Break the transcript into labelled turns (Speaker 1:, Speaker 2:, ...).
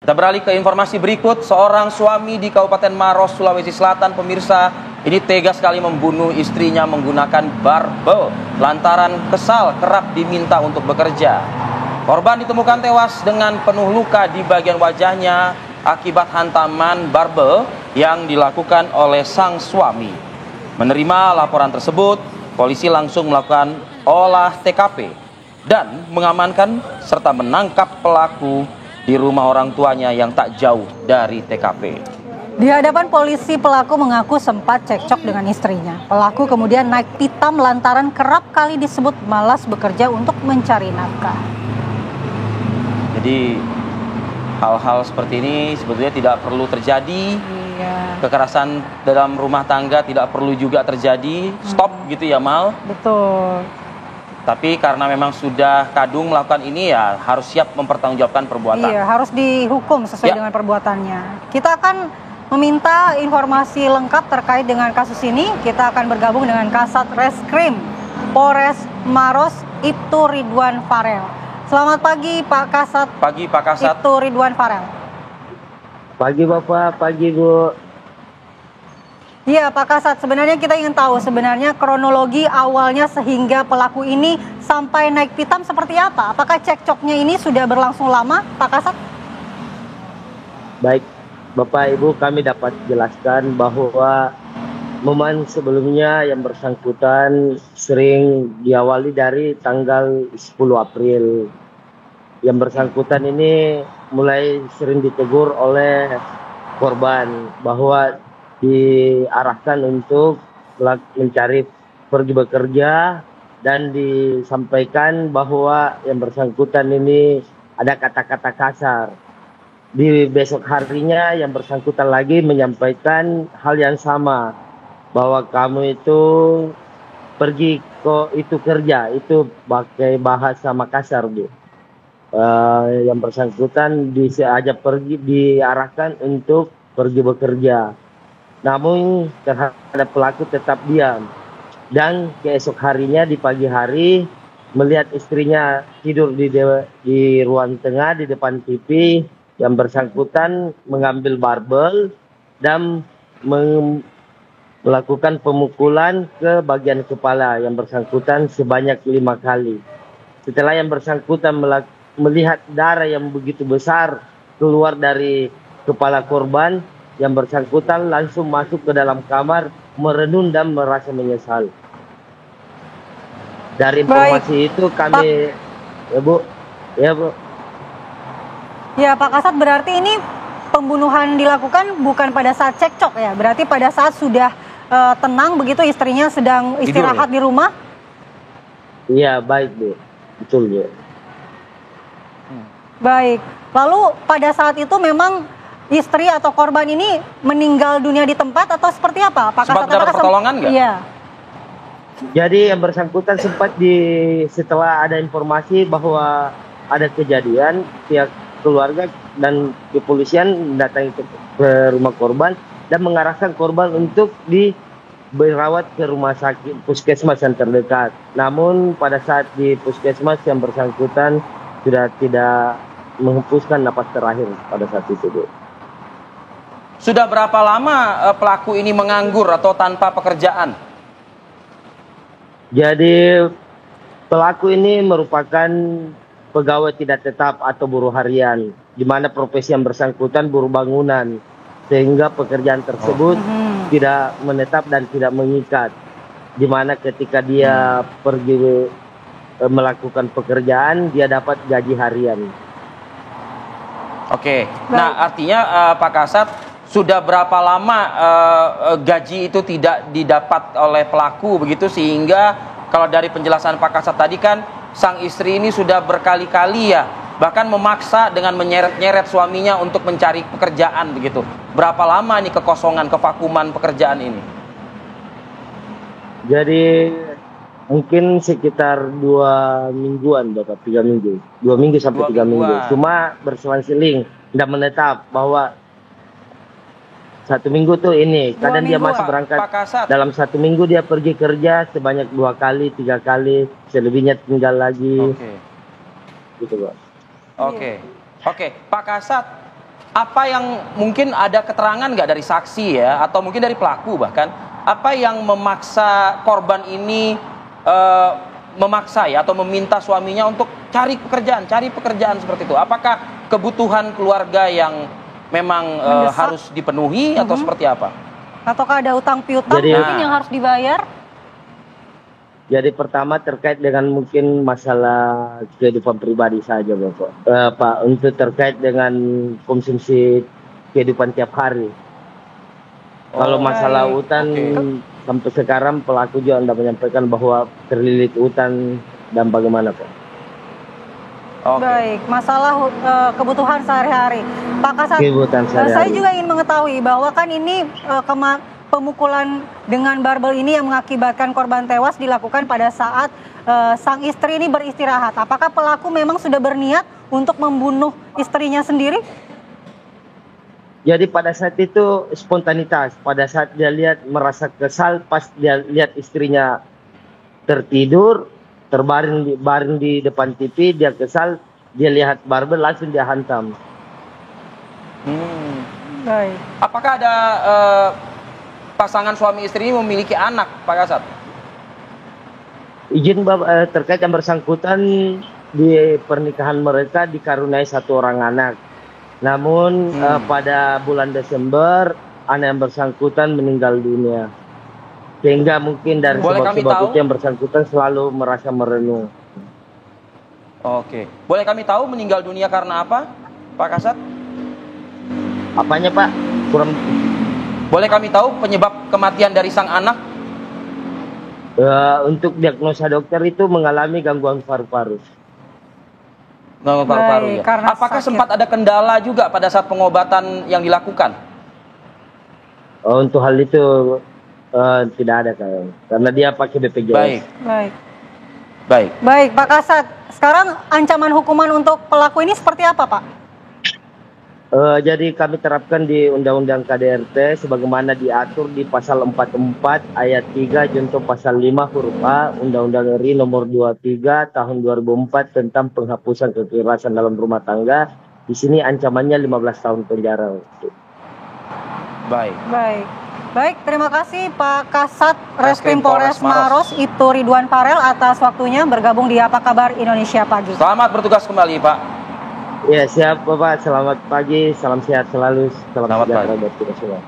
Speaker 1: Kita beralih ke informasi berikut. Seorang suami di Kabupaten Maros, Sulawesi Selatan, pemirsa, ini tega sekali membunuh istrinya menggunakan barbel lantaran kesal kerap diminta untuk bekerja. Korban ditemukan tewas dengan penuh luka di bagian wajahnya akibat hantaman barbel yang dilakukan oleh sang suami. Menerima laporan tersebut, polisi langsung melakukan olah TKP dan mengamankan serta menangkap pelaku di rumah orang tuanya yang tak jauh dari TKP.
Speaker 2: Di hadapan polisi, pelaku mengaku sempat cekcok dengan istrinya. Pelaku kemudian naik pitam lantaran kerap kali disebut malas bekerja untuk mencari nafkah.
Speaker 1: Jadi hal-hal seperti ini sebetulnya tidak perlu terjadi.
Speaker 2: Iya.
Speaker 1: Kekerasan dalam rumah tangga tidak perlu juga terjadi. Stop gitu ya, Mal.
Speaker 2: Betul.
Speaker 1: Tapi karena memang sudah kadung melakukan ini, ya harus siap mempertanggungjawabkan perbuatan.
Speaker 2: Iya, harus dihukum sesuai dengan perbuatannya. Kita akan meminta informasi lengkap terkait dengan kasus ini. Kita akan bergabung dengan Kasat Reskrim Polres Maros, Ibtu Ridwan Farel. Selamat pagi Pak Kasat.
Speaker 1: Pagi Pak Kasat.
Speaker 2: Ibtu Ridwan Farel.
Speaker 3: Pagi Bapak, pagi Bu.
Speaker 2: Iya Pak Kasat, sebenarnya kita ingin tahu sebenarnya kronologi awalnya sehingga pelaku ini sampai naik pitam seperti apa? Apakah cekcoknya ini sudah berlangsung lama Pak Kasat?
Speaker 3: Baik Bapak Ibu, kami dapat jelaskan bahwa momen sebelumnya yang bersangkutan sering diawali dari tanggal 10 April. Yang bersangkutan ini mulai sering ditegur oleh korban bahwa diarahkan untuk mencari pergi bekerja dan disampaikan bahwa yang bersangkutan ini ada kata-kata kasar. Di besok harinya yang bersangkutan lagi menyampaikan hal yang sama, bahwa kamu itu pergi kok itu kerja, itu pakai bahasa Makassar Bu. Yang bersangkutan diajak pergi, diarahkan untuk pergi bekerja. Namun terhadap pelaku tetap diam. Dan keesok harinya di pagi hari melihat istrinya tidur di ruang tengah di depan TV, yang bersangkutan mengambil barbel dan melakukan pemukulan ke bagian kepala yang bersangkutan sebanyak 5 kali. Setelah yang bersangkutan melihat darah yang begitu besar keluar dari kepala korban, yang bersangkutan langsung masuk ke dalam kamar, merenung dan merasa menyesal. Dari informasi itu kami, ya Bu.
Speaker 2: Ya Pak Kasat, berarti ini pembunuhan dilakukan bukan pada saat cekcok ya? Berarti pada saat sudah tenang begitu, istrinya sedang istirahat di rumah?
Speaker 3: Iya, baik Bu. Betul Bu.
Speaker 2: Baik. Lalu pada saat itu memang istri atau korban ini meninggal dunia di tempat atau seperti apa? Pak
Speaker 1: Sempat dapat pertolongan nggak?
Speaker 2: Iya.
Speaker 3: Jadi yang bersangkutan sempat setelah ada informasi bahwa ada kejadian, pihak keluarga dan kepolisian datangi ke rumah korban dan mengarahkan korban untuk dirawat ke rumah sakit puskesmas yang terdekat. Namun pada saat di puskesmas yang bersangkutan sudah tidak menghembuskan napas terakhir pada saat itu Bu.
Speaker 1: Sudah berapa lama pelaku ini menganggur atau tanpa pekerjaan?
Speaker 3: Jadi pelaku ini merupakan pegawai tidak tetap atau buruh harian, di mana profesi yang bersangkutan buruh bangunan, sehingga pekerjaan tersebut tidak menetap dan tidak mengikat, di mana ketika dia pergi melakukan pekerjaan dia dapat gaji harian.
Speaker 1: Oke, nah artinya Pak Kasat, sudah berapa lama gaji itu tidak didapat oleh pelaku begitu, sehingga kalau dari penjelasan Pak Kasat tadi kan sang istri ini sudah berkali-kali ya bahkan memaksa dengan menyeret-nyeret suaminya untuk mencari pekerjaan begitu. Berapa lama nih kekosongan, kevakuman pekerjaan ini?
Speaker 3: Jadi mungkin sekitar 2 mingguan Bapak, 3 minggu. 2 minggu sampai 3 minggu. Cuma berselang-seling, tidak menetap bahwa 1 minggu tuh ini, kadang dia masih berangkat dalam 1 minggu dia pergi kerja sebanyak 2 kali, 3 kali, selebihnya tinggal lagi.
Speaker 1: Oke.
Speaker 3: Gitu Pak.
Speaker 1: Oke, Pak Kasat, apa yang mungkin ada keterangan nggak dari saksi ya, atau mungkin dari pelaku bahkan, apa yang memaksa korban ini memaksa ya atau meminta suaminya untuk cari pekerjaan seperti itu? Apakah kebutuhan keluarga yang memang harus dipenuhi atau seperti apa?
Speaker 2: Ataukah ada utang piutang mungkin yang harus dibayar?
Speaker 3: Jadi pertama terkait dengan mungkin masalah kehidupan pribadi saja Bapak. Pak, untuk terkait dengan konsumsi kehidupan tiap hari. Kalau masalah utang sampai sekarang pelaku juga tidak menyampaikan bahwa terlilit utang dan bagaimana Pak.
Speaker 2: Baik, masalah kebutuhan sehari-hari. Pak Kasat, saya juga ingin mengetahui bahwa kan ini pemukulan dengan barbel ini yang mengakibatkan korban tewas dilakukan pada saat sang istri ini beristirahat. Apakah pelaku memang sudah berniat untuk membunuh istrinya sendiri?
Speaker 3: Jadi pada saat itu spontanitas. Pada saat dia merasa kesal pas dia lihat istrinya tertidur, terbaring di depan TV, dia kesal, dia lihat barbel langsung dia hantam.
Speaker 2: Baik.
Speaker 1: Apakah ada pasangan suami istri ini memiliki anak, Pak Kasat?
Speaker 3: Izin terkait yang bersangkutan di pernikahan mereka dikaruniai satu orang anak. Namun pada bulan Desember anak yang bersangkutan meninggal dunia. Sehingga mungkin dari sebab-sebab itu yang bersangkutan selalu merasa merenung.
Speaker 1: Oke. Boleh kami tahu meninggal dunia karena apa, Pak Kasat?
Speaker 3: Apanya Pak? Kurang.
Speaker 1: Boleh kami tahu penyebab kematian dari sang anak?
Speaker 3: Untuk diagnosa dokter itu mengalami gangguan paru-paru.
Speaker 1: Gangguan paru-paru ya. Apakah sempat ada kendala juga pada saat pengobatan yang dilakukan?
Speaker 3: Untuk hal itu tidak ada karena dia pakai BPJS.
Speaker 2: Baik Pak Kasat. Sekarang ancaman hukuman untuk pelaku ini seperti apa Pak?
Speaker 3: Jadi kami terapkan di Undang-Undang KDRT sebagaimana diatur di pasal 44 ayat 3 junto pasal 5 huruf A Undang-Undang RI nomor 23 tahun 2004 tentang penghapusan kekerasan dalam rumah tangga. Di sini ancamannya 15 tahun penjara.
Speaker 2: Baik, terima kasih Pak Kasat Reskrim Polres Maros itu Ridwan Farel atas waktunya bergabung di Apa Kabar Indonesia Pagi.
Speaker 1: Selamat bertugas kembali Pak.
Speaker 3: Ya siap Bapak, selamat pagi, salam sehat selalu, salam sejahtera buat kita semua.